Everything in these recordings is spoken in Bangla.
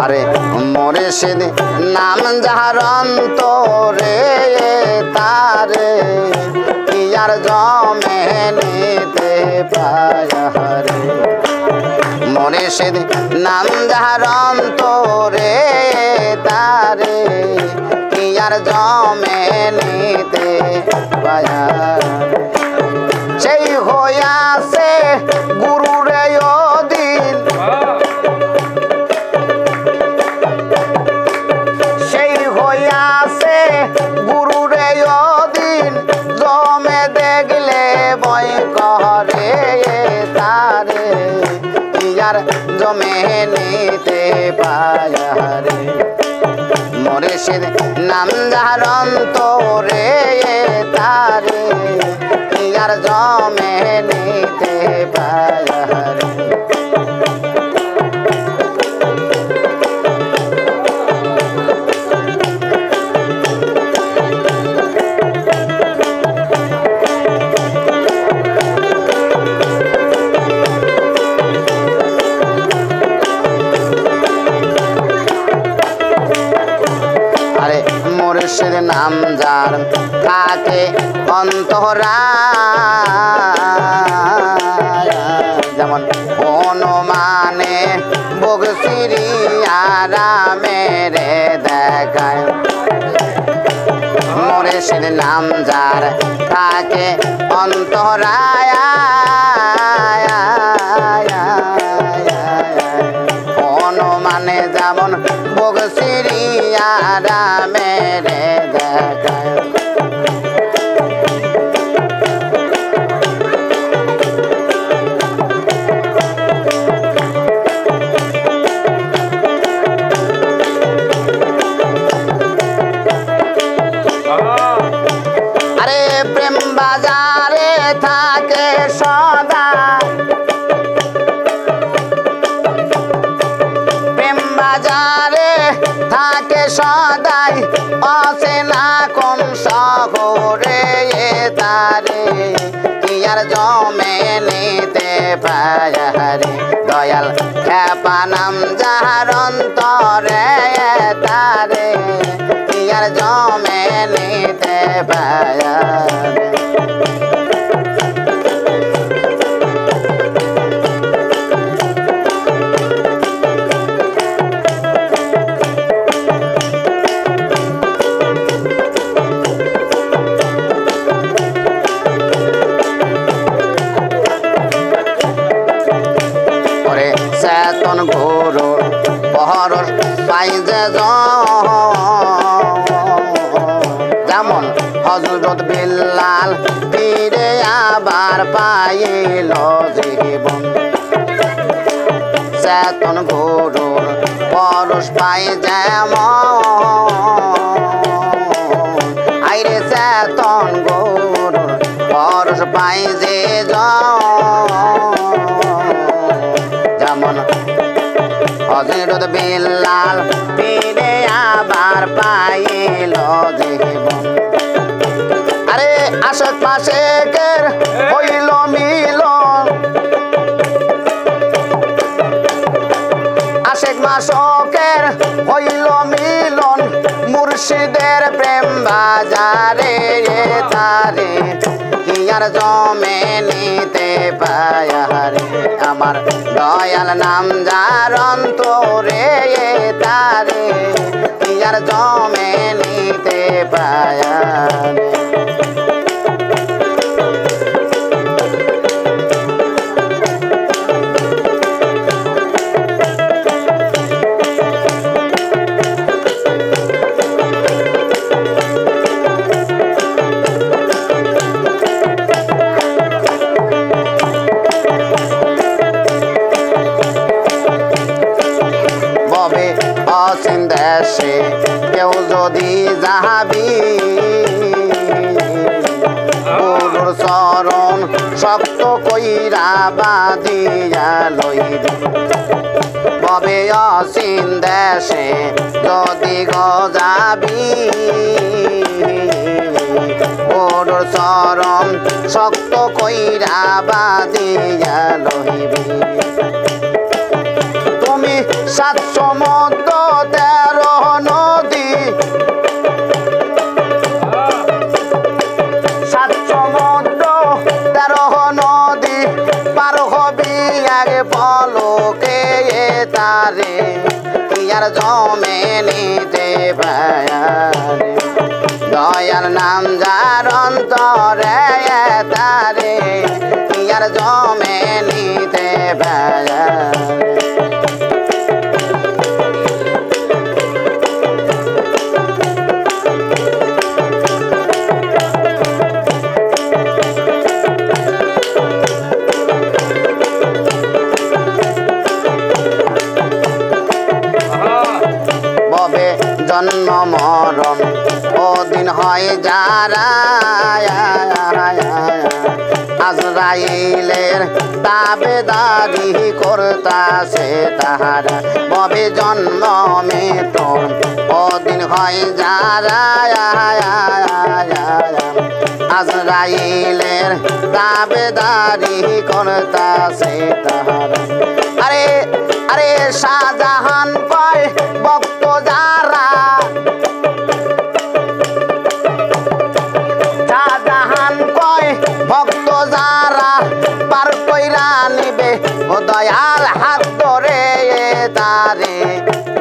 আরে মুর্শিদ নাম যাহার অন্তরে তারে কি আর জমে নিতে পায় রে। মুর্শিদ নাম যাহার অন্তরে তারে কি আর জমে নিতে পায়। সেই হইয়াছে গুরুরে অধীন, সেই হইয়াছে গুরুরে অধীন, জমে দেখলে ভয় করে তারে কি আর জমে নিতে পায় রে। মুর্শিদ নাম যাহার অন্তরে তারে কি আর জমে নিতে পায় রে। মুর্শিদ নাম যার থাকে অন্তরা, যেমন হনুমানে বগশিরি আরামের দেখায়। মুর্শিদ নাম যার থাকে অন্তরায়, হনুমানে যেমন বগশিরি আরামের দেখায়। আরে প্রেম বাজারে থাকে সদা, প্রেম বাজারে থাকে সদাই, অচেনা কোন শহরে তারে কি আর জমে নিতে পায় রে। দয়াল খেপা নাম যাহার অন্তরে তারে কি আর জমে নিতে পায় রে। চেতন গুরুর পহরস পাই যে যেমন হযরত বিল্লাল ফিরে আবার পাইল জীবন। চেতন গুরুর পরশ পাই যেমন, আইরে চেতন গুরুর পরশ পাই যে যেমন হযরত বিল্লাল ফিরে আবার পাইল জীবন। আরে আশেক মাশেকের হইল মিলন, আশেক মাশকের হইল মিলন, মুর্শিদের প্রেম বাজারে তারে কি আর জমে নিতে পায় রে। আমার দয়াল নাম যার অন্তরে তারে কি আর জমে নিতে পায় রে। অচিন দেশে কেউ যদি যাবি, গুরুর চরণ শক্ত কইরা বাঁধিয়া লইবি। ববে অচিন দেশে যদি যাবি, গুরুর চরণ শক্ত কইরা বাঁধিয়া লইবি। তুমি সাত সমুদ্র পলকে তারে কি আর জমে নিতে পারে দয়াল নাম যার অন্তরে তারে কি আর জমে নিতে পারে জন্ম মরণ ওদিন হয় যারা আজরাইলের তাবেদারি করতাছে তাহারা ববে জন্ম মৃত্যুর ওদিন হয় যারা আজরাইলের তাবেদারি করতাছে তাহারা আরে আরে শাহজাহান কয় ভক্ত যারা শাহজাহান কয় ভক্ত যারা পার কইরা নিবে ও দয়াল হাত ধরে তারে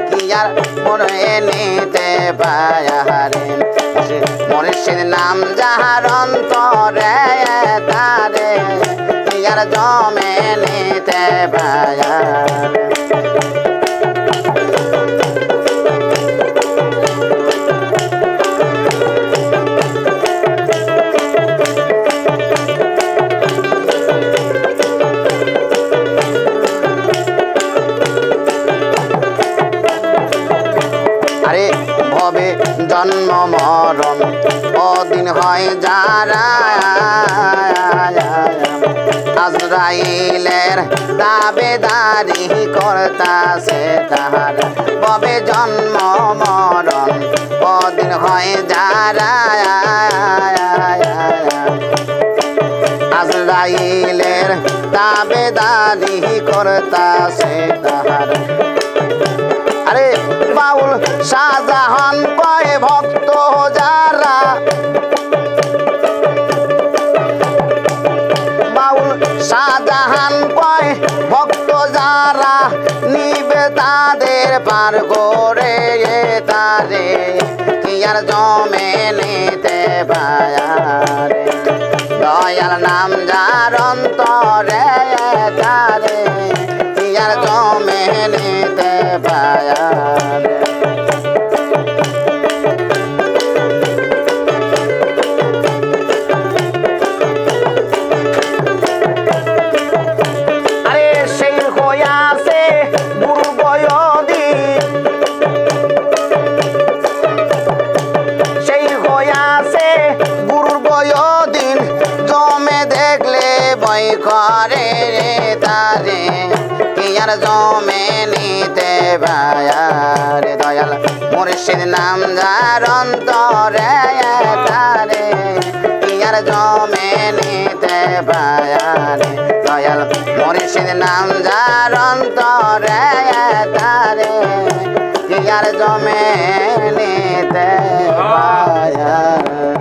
কি আর মনে নিতে পারে মুর্শিদ নাম যাহার অন্তরে তারে কি আর জমে নিতে পারে জন্ম মরণ ওদিন হয় যারা আজরাইলের তাবেদারি করতাছে তাহারা ববে জন্ম মরণ ওদিন হয় যারা আজরাইলের তাবেদারি করতাছে তাহারা আরে বাউল শাহজাহান কয় ভক্ত যারা বাউল শাহজাহান কয় ভক্ত যারা নিবে তাদের পার করে তারে কি আর জমে নিতে পারে দয়াল নাম যার অন্তরে তারে কি আর জমে নিতে পারে করে তারে কি আর জমে নিতে পারে দয়াল মুর্শিদ নাম যার অন্তরে তারে কি আর জমে নিতে পারে দয়াল মুর্শিদ নাম যার অন্তরে তারে কি আর জমে নিতে পারে